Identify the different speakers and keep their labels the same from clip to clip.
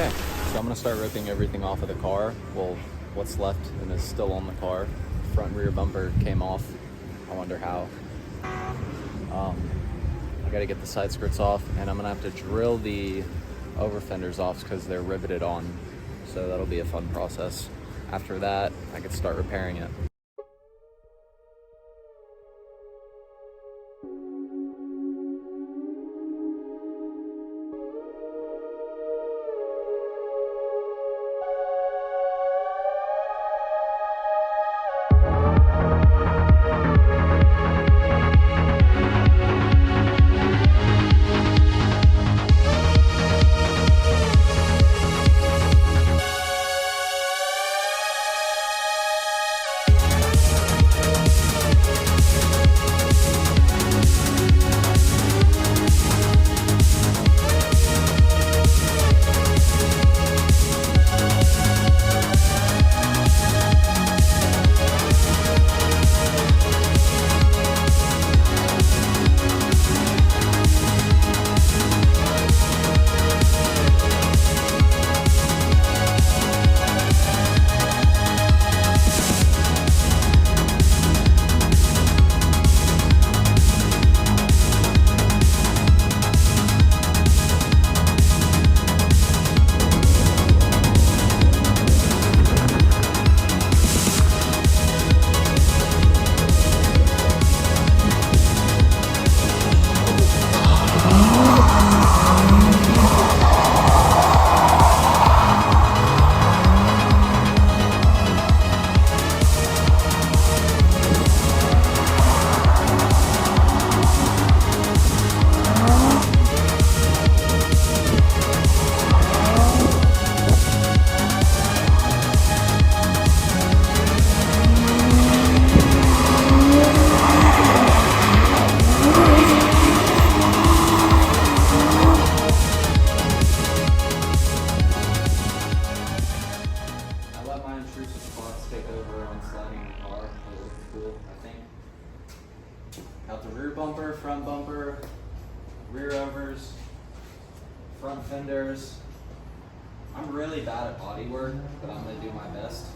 Speaker 1: Okay, so I'm gonna start ripping everything off of the car. Well, what's left and is still on the car. Front and rear bumper came off. I wonder how. I gotta get the side skirts off, and I'm gonna have to drill the over fenders off because they're riveted on. So that'll be a fun process. After that, I could start repairing it. Got the rear bumper, front bumper, rear overs, front fenders. I'm really bad at body work, but I'm gonna do my best.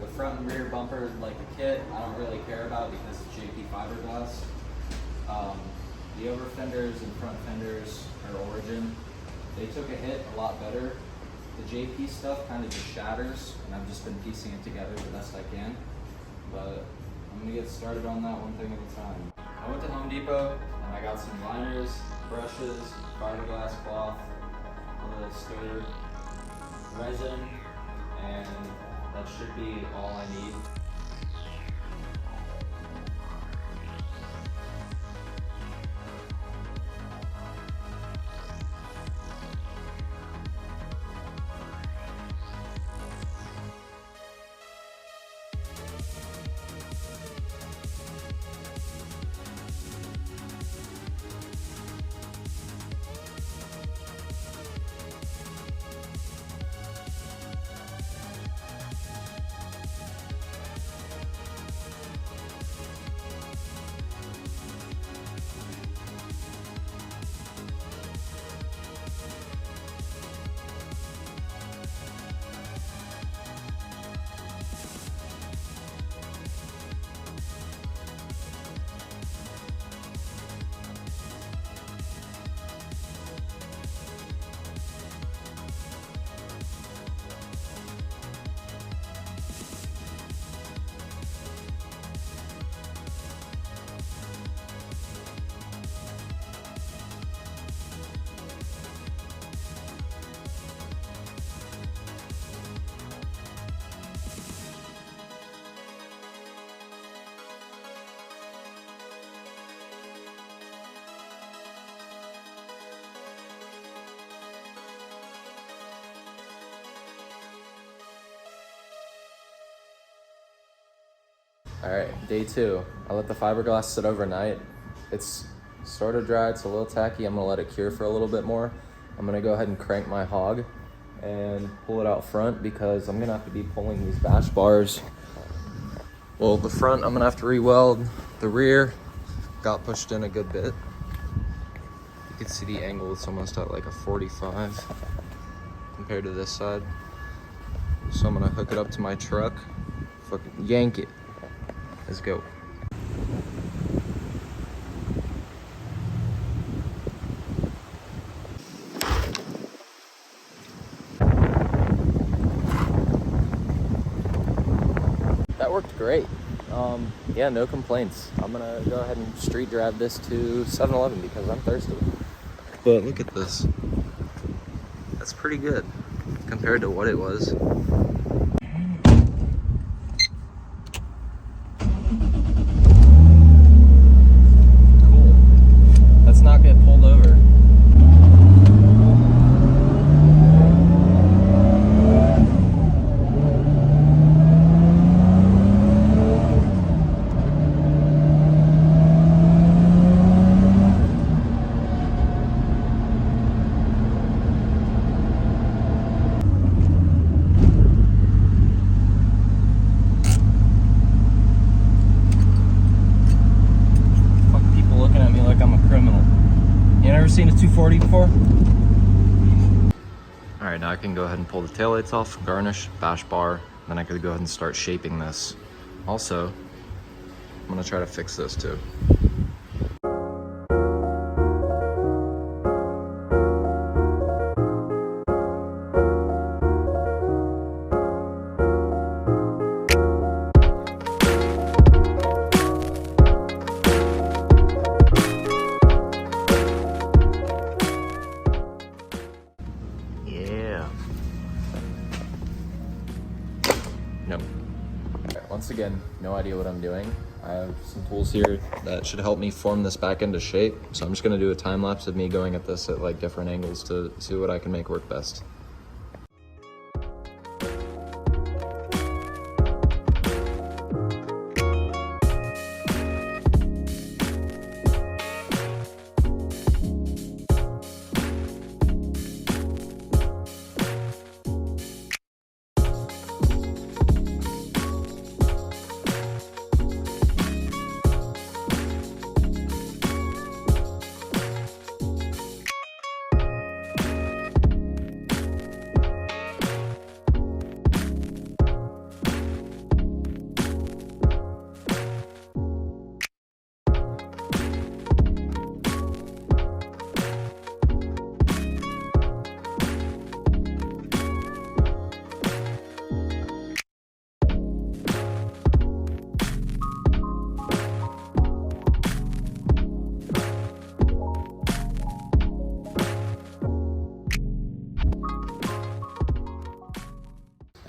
Speaker 1: The front and rear bumper, like the kit, I don't really care about because it's JP Fiberglass. The over fenders and front fenders are Origin. They took a hit a lot better. The JP stuff kind of just shatters, and I've just been piecing it together the best I can. But I'm gonna get started on that one thing at a time. I went to Home Depot and I got some liners, brushes, fiberglass cloth, a little stir, resin, and that should be all I need. All right, day 2. I let the fiberglass sit overnight. It's sort of dry, it's a little tacky. I'm gonna let it cure for a little bit more. I'm gonna go ahead and crank my hog and pull it out front because I'm gonna have to be pulling these bash bars. Well, the front, I'm gonna have to re-weld. The rear got pushed in a good bit. You can see the angle, it's almost at like a 45. compared to this side. So I'm gonna hook it up to my truck, fucking yank it. Let's go. That worked great. Yeah, no complaints. I'm gonna go ahead and street drive this to 7-Eleven because I'm thirsty. But look at this. That's pretty good compared to what it was. Cool. Let's not get pulled over. Seen a 240 before? All right, now I can go ahead and pull the taillights off, garnish, bash bar, then I could go ahead and start shaping this. Also, I'm gonna try to fix this too. Nope. Once again, no idea what I'm doing. I have some tools here that should help me form this back into shape. So I'm just gonna do a time lapse of me going at this at like different angles to see what I can make work best.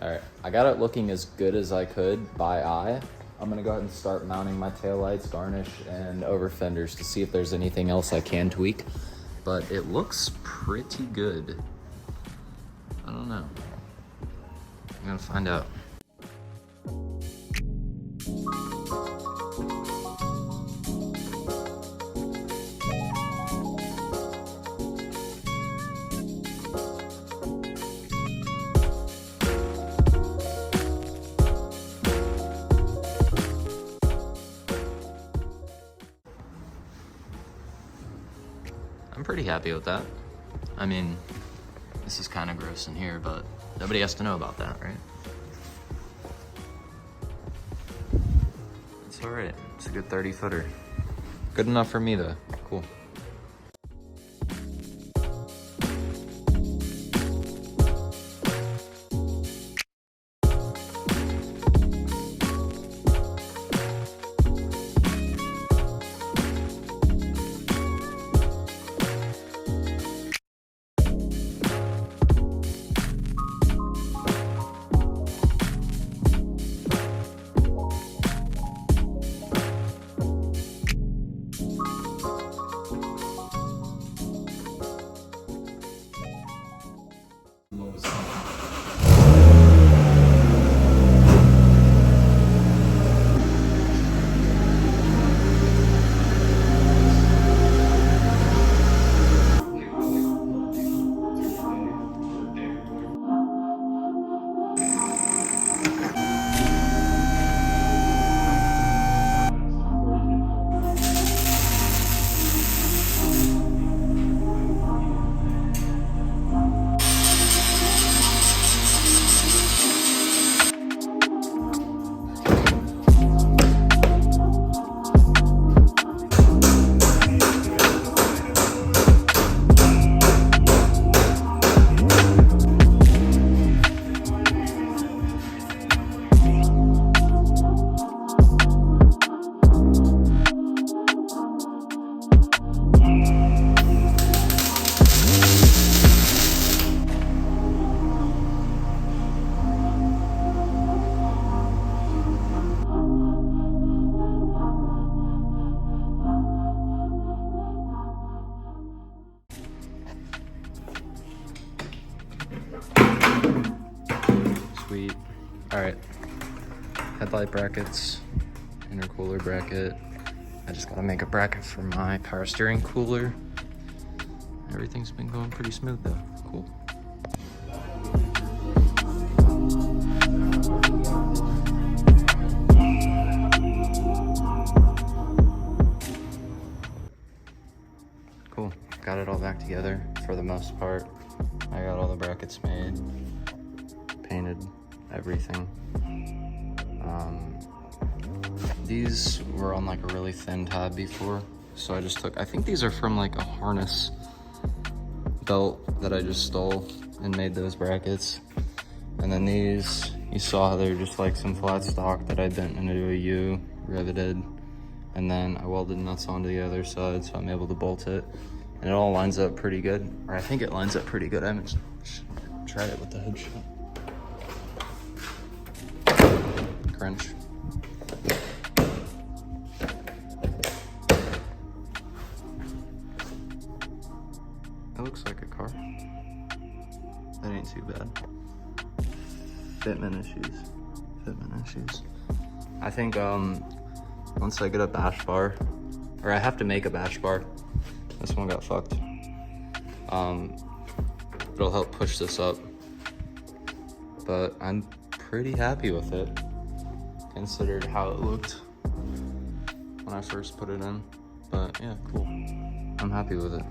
Speaker 1: All right, I got it looking as good as I could by eye. I'm gonna go ahead and start mounting my taillights, garnish, and over fenders to see if there's anything else I can tweak. But it looks pretty good. I don't know. I'm gonna find out. I'm pretty happy with that. I mean, this is kind of gross in here, but nobody has to know about that, right? It's all right. It's a good 30-footer. Good enough for me, though. Cool.
Speaker 2: Sweet. All right. Headlight brackets, intercooler bracket. I just gotta make a bracket for my power steering cooler. Everything's been going pretty smooth though. Cool. Cool. Got it all back together for the most part. I got all the brackets made, painted everything. These were on like a really thin tab before, so I just took, I think these are from like a harness belt that I just stole and made those brackets. And then these, you saw they're just like some flat stock that I bent into a U, riveted, and then I welded nuts onto the other side so I'm able to bolt it. And it all lines up pretty good, or I think it lines up pretty good. I haven't tried it with the hood shut. Crunch. That looks like a car. That ain't too bad. Fitment issues. I think once I get a bash bar, or I have to make a bash bar. This one got fucked. It'll help push this up. But I'm pretty happy with it, considered how it looked when I first put it in. But yeah, cool. I'm happy with it.